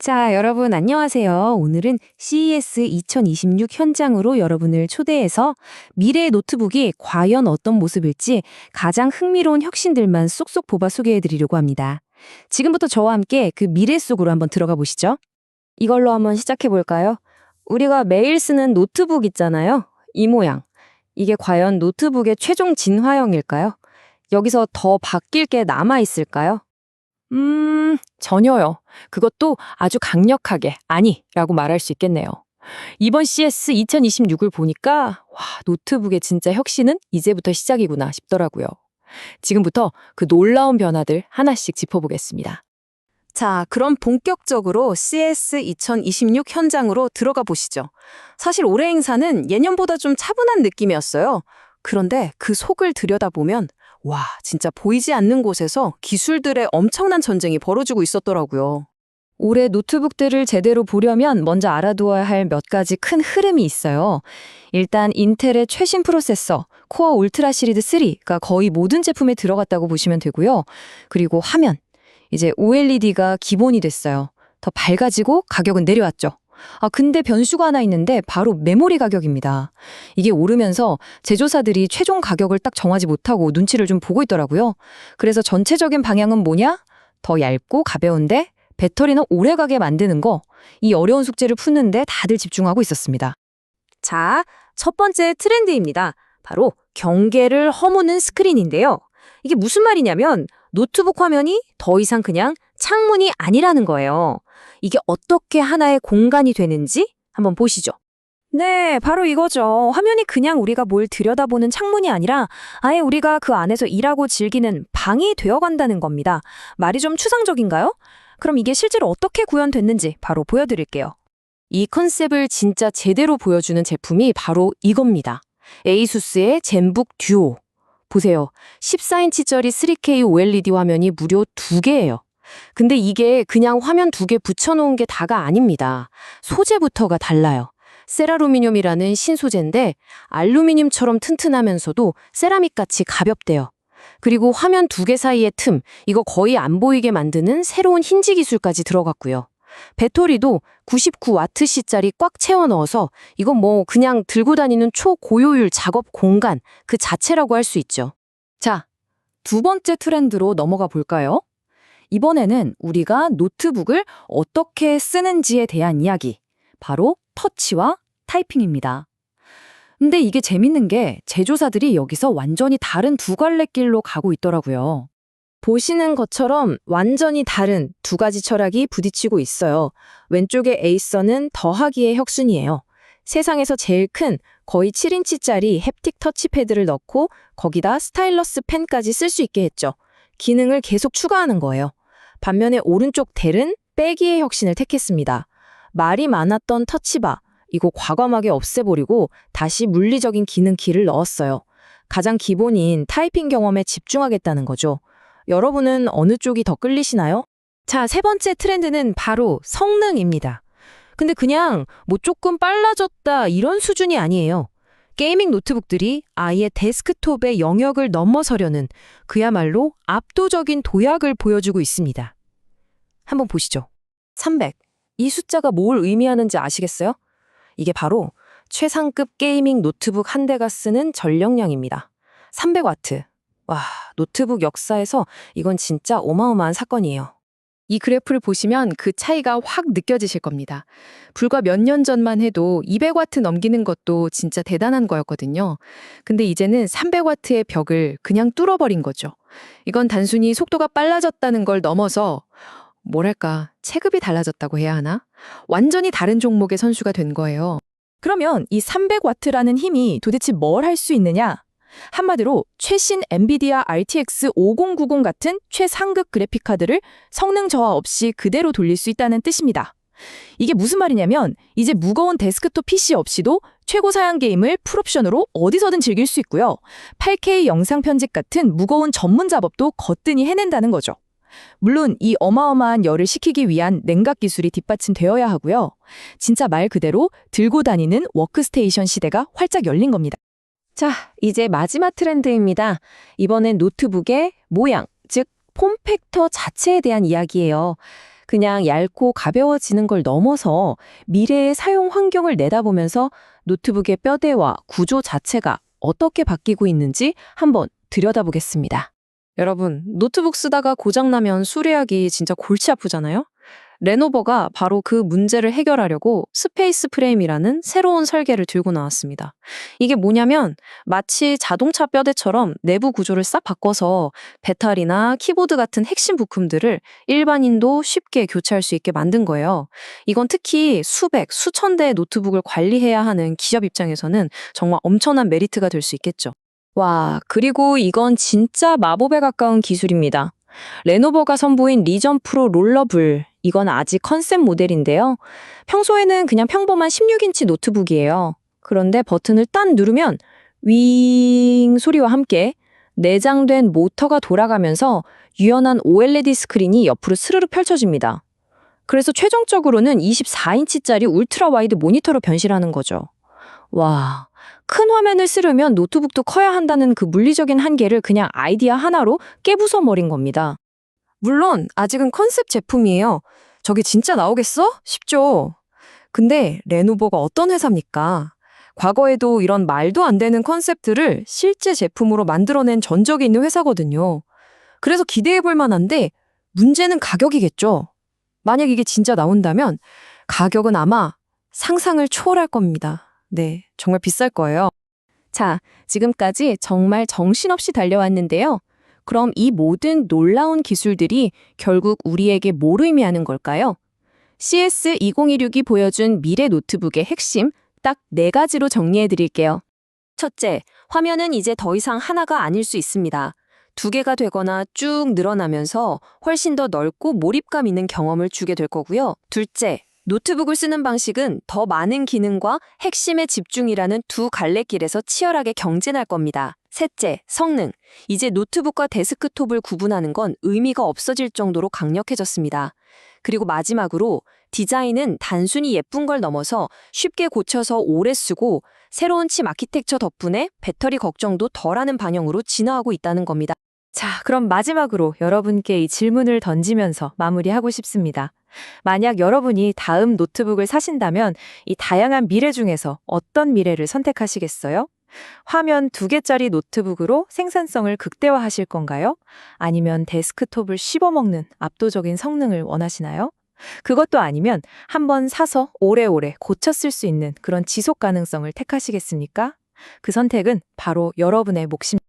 자, 여러분 안녕하세요. 오늘은 CES 2026 현장으로 여러분을 초대해서 미래의 노트북이 과연 어떤 모습일지 가장 흥미로운 혁신들만 쏙쏙 뽑아 소개해드리려고 합니다. 지금부터 저와 함께 그 미래 속으로 한번 들어가 보시죠. 이걸로 한번 시작해 볼까요? 우리가 매일 쓰는 노트북 있잖아요. 이 모양. 이게 과연 노트북의 최종 진화형일까요? 여기서 더 바뀔 게 남아 있을까요? 전혀요. 그것도 아주 강력하게 아니라고 말할 수 있겠네요. 이번 CS 2026을 보니까 와, 노트북의 진짜 혁신은 이제부터 시작이구나 싶더라고요. 지금부터 그 놀라운 변화들 하나씩 짚어보겠습니다. 자, 그럼 본격적으로 CS 2026 현장으로 들어가 보시죠. 사실 올해 행사는 예년보다 좀 차분한 느낌이었어요. 그런데 그 속을 들여다보면 와, 진짜 보이지 않는 곳에서 기술들의 엄청난 전쟁이 벌어지고 있었더라고요. 올해 노트북들을 제대로 보려면 먼저 알아두어야 할 몇 가지 큰 흐름이 있어요. 일단 인텔의 최신 프로세서 코어 울트라 시리즈 3가 거의 모든 제품에 들어갔다고 보시면 되고요. 그리고 화면, 이제 OLED가 기본이 됐어요. 더 밝아지고 가격은 내려왔죠. 근데 변수가 하나 있는데 바로 메모리 가격입니다. 이게 오르면서 제조사들이 최종 가격을 딱 정하지 못하고 눈치를 좀 보고 있더라고요. 그래서 전체적인 방향은 뭐냐? 더 얇고 가벼운데 배터리는 오래가게 만드는 거. 이 어려운 숙제를 푸는데 다들 집중하고 있었습니다. 자, 첫 번째 트렌드입니다. 바로 경계를 허무는 스크린인데요. 이게 무슨 말이냐면 노트북 화면이 더 이상 그냥 창문이 아니라는 거예요. 이게 어떻게 하나의 공간이 되는지 한번 보시죠. 네, 바로 이거죠. 화면이 그냥 우리가 뭘 들여다보는 창문이 아니라 아예 우리가 그 안에서 일하고 즐기는 방이 되어간다는 겁니다. 말이 좀 추상적인가요? 그럼 이게 실제로 어떻게 구현됐는지 바로 보여드릴게요. 이 컨셉을 진짜 제대로 보여주는 제품이 바로 이겁니다. 에이수스의 젠북 듀오. 보세요. 14인치짜리 3K OLED 화면이 무려 2개예요. 근데 이게 그냥 화면 2개 붙여놓은 게 다가 아닙니다. 소재부터가 달라요. 세라루미늄이라는 신소재인데 알루미늄처럼 튼튼하면서도 세라믹같이 가볍대요. 그리고 화면 2개 사이의 틈, 이거 거의 안 보이게 만드는 새로운 힌지 기술까지 들어갔고요. 배터리도 99W짜리 꽉 채워 넣어서 이건 뭐 그냥 들고 다니는 초고효율 작업 공간 그 자체라고 할 수 있죠. 자, 두 번째 트렌드로 넘어가 볼까요? 이번에는 우리가 노트북을 어떻게 쓰는지에 대한 이야기, 바로 터치와 타이핑입니다. 근데 이게 재밌는 게 제조사들이 여기서 완전히 다른 두 갈래 길로 가고 있더라고요. 보시는 것처럼 완전히 다른 두 가지 철학이 부딪히고 있어요. 왼쪽의 에이서는 더하기의 혁신이에요. 세상에서 제일 큰 거의 7인치짜리 햅틱 터치패드를 넣고 거기다 스타일러스 펜까지 쓸 수 있게 했죠. 기능을 계속 추가하는 거예요. 반면에 오른쪽 델은 빼기의 혁신을 택했습니다. 말이 많았던 터치바, 이거 과감하게 없애버리고 다시 물리적인 기능 키를 넣었어요. 가장 기본인 타이핑 경험에 집중하겠다는 거죠. 여러분은 어느 쪽이 더 끌리시나요? 자, 세 번째 트렌드는 바로 성능입니다. 근데 그냥 뭐 조금 빨라졌다 이런 수준이 아니에요. 게이밍 노트북들이 아예 데스크톱의 영역을 넘어서려는 그야말로 압도적인 도약을 보여주고 있습니다. 한번 보시죠. 300. 이 숫자가 뭘 의미하는지 아시겠어요? 이게 바로 최상급 게이밍 노트북 한 대가 쓰는 전력량입니다. 300W. 와, 노트북 역사에서 이건 진짜 어마어마한 사건이에요. 이 그래프를 보시면 그 차이가 확 느껴지실 겁니다. 불과 몇 년 전만 해도 200W 넘기는 것도 진짜 대단한 거였거든요. 근데 이제는 300W의 벽을 그냥 뚫어버린 거죠. 이건 단순히 속도가 빨라졌다는 걸 넘어서 뭐랄까, 체급이 달라졌다고 해야 하나? 완전히 다른 종목의 선수가 된 거예요. 그러면 이 300W라는 힘이 도대체 뭘 할 수 있느냐? 한마디로 최신 엔비디아 RTX 5090 같은 최상급 그래픽카드를 성능 저하 없이 그대로 돌릴 수 있다는 뜻입니다. 이게 무슨 말이냐면 이제 무거운 데스크톱 PC 없이도 최고 사양 게임을 풀옵션으로 어디서든 즐길 수 있고요. 8K 영상 편집 같은 무거운 전문 작업도 거뜬히 해낸다는 거죠. 물론 이 어마어마한 열을 식히기 위한 냉각 기술이 뒷받침되어야 하고요. 진짜 말 그대로 들고 다니는 워크스테이션 시대가 활짝 열린 겁니다. 자, 이제 마지막 트렌드입니다. 이번엔 노트북의 모양, 즉 폼팩터 자체에 대한 이야기예요. 그냥 얇고 가벼워지는 걸 넘어서 미래의 사용 환경을 내다보면서 노트북의 뼈대와 구조 자체가 어떻게 바뀌고 있는지 한번 들여다보겠습니다. 여러분, 노트북 쓰다가 고장나면 수리하기 진짜 골치 아프잖아요? 레노버가 바로 그 문제를 해결하려고 스페이스 프레임이라는 새로운 설계를 들고 나왔습니다. 이게 뭐냐면 마치 자동차 뼈대처럼 내부 구조를 싹 바꿔서 배터리나 키보드 같은 핵심 부품들을 일반인도 쉽게 교체할 수 있게 만든 거예요. 이건 특히 수백, 수천 대의 노트북을 관리해야 하는 기업 입장에서는 정말 엄청난 메리트가 될 수 있겠죠. 와, 그리고 이건 진짜 마법에 가까운 기술입니다. 레노버가 선보인 리전 프로 롤러블. 이건 아직 컨셉 모델인데요. 평소에는 그냥 평범한 16인치 노트북이에요. 그런데 버튼을 딱 누르면 윙 소리와 함께 내장된 모터가 돌아가면서 유연한 OLED 스크린이 옆으로 스르르 펼쳐집니다. 그래서 최종적으로는 24인치짜리 울트라 와이드 모니터로 변신하는 거죠. 와, 큰 화면을 쓰려면 노트북도 커야 한다는 그 물리적인 한계를 그냥 아이디어 하나로 깨부숴버린 겁니다. 물론 아직은 컨셉 제품이에요. 저게 진짜 나오겠어? 싶죠. 근데 레노버가 어떤 회사입니까? 과거에도 이런 말도 안 되는 컨셉들을 실제 제품으로 만들어낸 전적이 있는 회사거든요. 그래서 기대해볼 만한데 문제는 가격이겠죠. 만약 이게 진짜 나온다면 가격은 아마 상상을 초월할 겁니다. 네, 정말 비쌀 거예요. 자, 지금까지 정말 정신없이 달려왔는데요. 그럼 이 모든 놀라운 기술들이 결국 우리에게 뭘 의미하는 걸까요? CS2016이 보여준 미래 노트북의 핵심 딱 4가지로 정리해 드릴게요. 첫째, 화면은 이제 더 이상 하나가 아닐 수 있습니다. 2개가 되거나 쭉 늘어나면서 훨씬 더 넓고 몰입감 있는 경험을 주게 될 거고요. 둘째, 노트북을 쓰는 방식은 더 많은 기능과 핵심에 집중이라는 두 갈래길에서 치열하게 경쟁할 겁니다. 셋째, 성능. 이제 노트북과 데스크톱을 구분하는 건 의미가 없어질 정도로 강력해졌습니다. 그리고 마지막으로 디자인은 단순히 예쁜 걸 넘어서 쉽게 고쳐서 오래 쓰고 새로운 칩 아키텍처 덕분에 배터리 걱정도 덜하는 방향으로 진화하고 있다는 겁니다. 자, 그럼 마지막으로 여러분께 이 질문을 던지면서 마무리하고 싶습니다. 만약 여러분이 다음 노트북을 사신다면 이 다양한 미래 중에서 어떤 미래를 선택하시겠어요? 화면 2개짜리 노트북으로 생산성을 극대화하실 건가요? 아니면 데스크톱을 씹어먹는 압도적인 성능을 원하시나요? 그것도 아니면 한번 사서 오래오래 고쳐 쓸 수 있는 그런 지속 가능성을 택하시겠습니까? 그 선택은 바로 여러분의 몫입니다.